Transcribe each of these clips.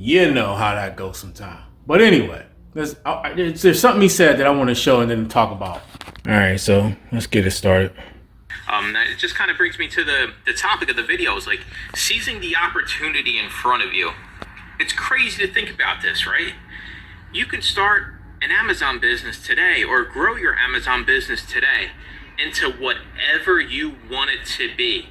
you know how that goes sometimes. But anyway, there's something he said that I want to show and then talk about. All right, so let's get it started. It just kind of brings me to the topic of the video is like seizing the opportunity in front of you. It's crazy to think about this, right? You can start an Amazon business today or grow your Amazon business today into whatever you want it to be.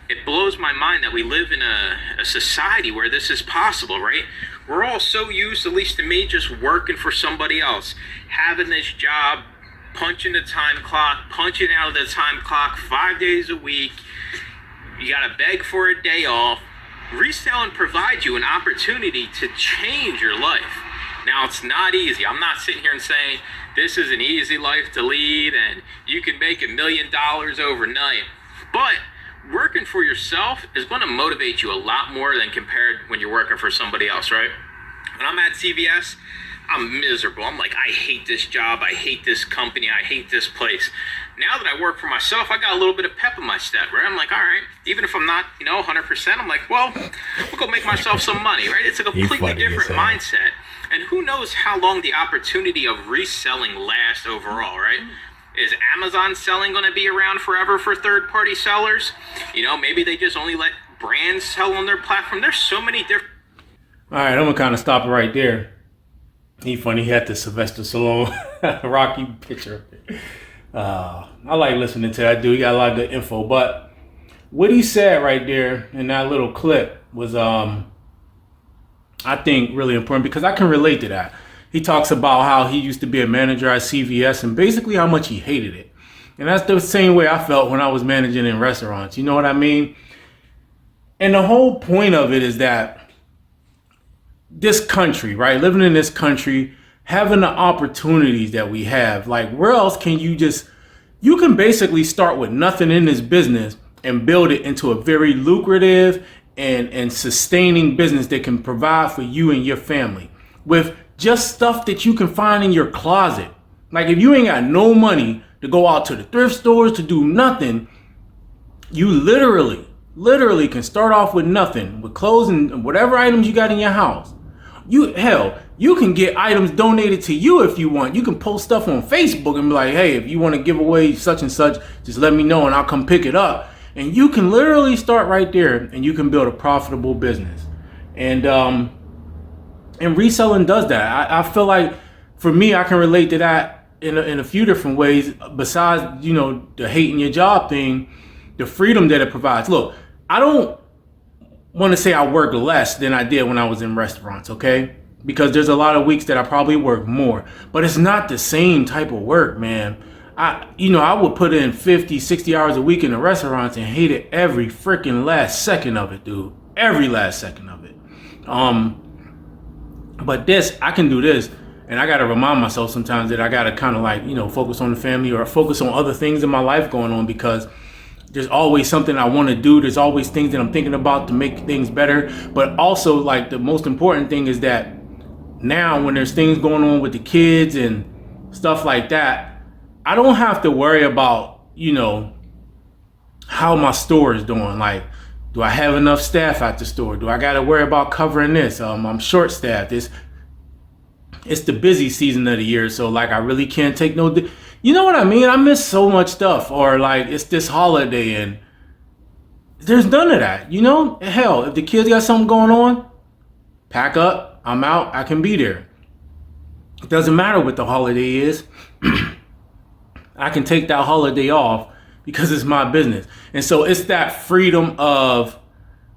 It blows my mind that we live in a society where this is possible, right? We're all so used, at least to me, just working for somebody else, having this job, punching the time clock, punching out of the time clock 5 days a week. You gotta beg for a day off. Reselling provides you an opportunity to change your life. Now, it's not easy. I'm not sitting here and saying this is an easy life to lead and you can make $1 million overnight. But working for yourself is going to motivate you a lot more than compared when you're working for somebody else, right? When I'm at CVS, I'm miserable. I'm like, I hate this job. I hate this company. I hate this place. Now that I work for myself, I got a little bit of pep in my step, right? I'm like, all right, even if I'm not, 100%, I'm like, well, we'll go make myself some money, right? It's a completely different mindset. And who knows how long the opportunity of reselling lasts overall, right? Is Amazon selling going to be around forever for third-party sellers? Maybe they just only let brands sell on their platform. There's so many different... All right, I'm going to kind of stop it right there. He funny. He had the Sylvester Stallone Rocky picture. I like listening to that dude. He got a lot of good info. But what he said right there in that little clip was, I think, really important because I can relate to that. He talks about how he used to be a manager at CVS and basically how much he hated it. And that's the same way I felt when I was managing in restaurants. You know what I mean? And the whole point of it is that this country, right? Living in this country, having the opportunities that we have, like where else can you can basically start with nothing in this business and build it into a very lucrative and sustaining business that can provide for you and your family with just stuff that you can find in your closet. Like if you ain't got no money to go out to the thrift stores to do nothing, you literally can start off with nothing, with clothes and whatever items you got in your house. You can get items donated to you if you want. You can post stuff on Facebook and be like, hey, if you want to give away such and such, just let me know and I'll come pick it up. And you can literally start right there and you can build a profitable business. And reselling does that. I feel like for me, I can relate to that in a few different ways besides, the hating your job thing, the freedom that it provides. Look, I don't want to say I work less than I did when I was in restaurants, okay? Because there's a lot of weeks that I probably work more, but it's not the same type of work, man. I would put in 50, 60 hours a week in the restaurants and hated every freaking last second of it, dude. Every last second of it. But I can do this, and I got to remind myself sometimes that I got to kind of focus on the family or focus on other things in my life going on because there's always something I want to do. There's always things that I'm thinking about to make things better. But also, like, the most important thing is that now when there's things going on with the kids and stuff like that, I don't have to worry about, how my store is doing. Like, do I have enough staff at the store? Do I got to worry about covering this? I'm short staffed. It's the busy season of the year. So like, I really can't take no, you know what I mean? I miss so much stuff, or like it's this holiday and there's none of that, Hell, if the kids got something going on, pack up, I'm out, I can be there. It doesn't matter what the holiday is. I can take that holiday off because it's my business. And so it's that freedom of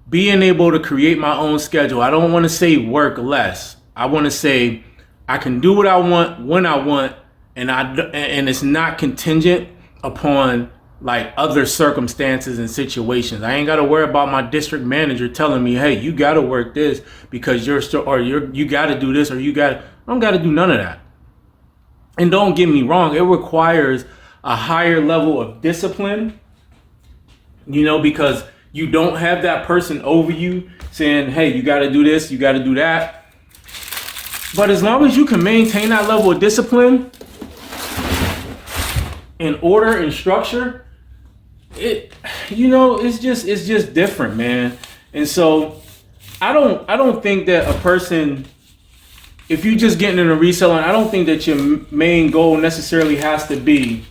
being able to create my own schedule. I don't want to say work less. I want to say I can do what I want when I want, and it's not contingent upon like other circumstances and situations. I ain't got to worry about my district manager telling me, hey, you got to work this because you got to do this, or I don't got to do none of that. And don't get me wrong, it requires a higher level of discipline, because you don't have that person over you saying, hey, you got to do this, you got to do that. But as long as you can maintain that level of discipline and order and structure, it's just different, man. And so I don't think that a person, if you just getting into reselling, I don't think that your main goal necessarily has to be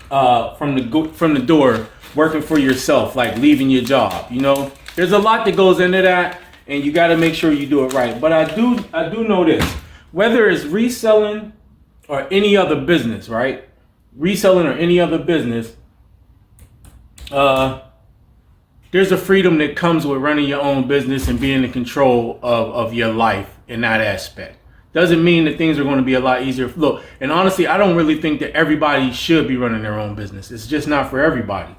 from the door working for yourself, like leaving your job. You know, there's a lot that goes into that, and you got to make sure you do it right. But I do know this: whether it's reselling or any other business, right? Reselling or any other business, there's a freedom that comes with running your own business and being in control of your life in that aspect. Doesn't mean that things are going to be a lot easier. Look, and honestly, I don't really think that everybody should be running their own business. It's just not for everybody.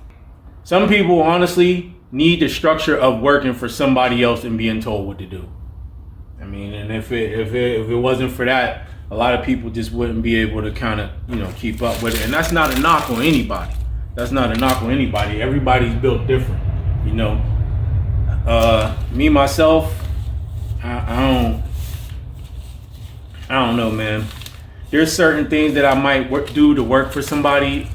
Some people honestly need the structure of working for somebody else and being told what to do. I mean, and if it wasn't for that, a lot of people just wouldn't be able to kind of, keep up with it. And that's not a knock on anybody. That's not a knock on anybody. Everybody's built different, Me, myself, I don't know, man. There's certain things that I might do to work for somebody.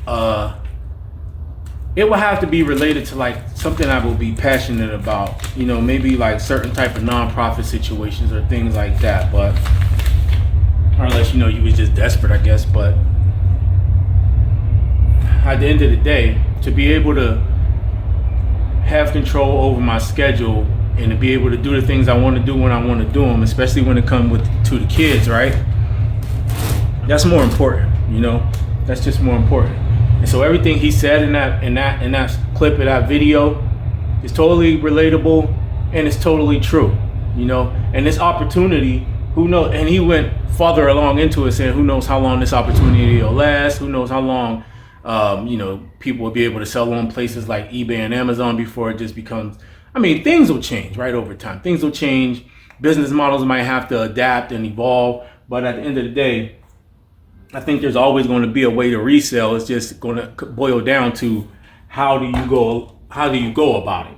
It would have to be related to like something I will be passionate about. Maybe like certain type of nonprofit situations or things like that. But or unless you was just desperate, I guess. But at the end of the day, to be able to have control over my schedule and to be able to do the things I want to do when I want to do them, especially when it comes to the kids, right? That's more important, That's just more important. And so everything he said in that clip of that video is totally relatable and it's totally true, And this opportunity, who knows? And he went farther along into it, saying, who knows how long this opportunity will last? Who knows how long, people will be able to sell on places like eBay and Amazon before it just becomes. I mean, things will change, right, over time. Things will change. Business models might have to adapt and evolve. But at the end of the day, I think there's always going to be a way to resell. It's just going to boil down to how do you go about it.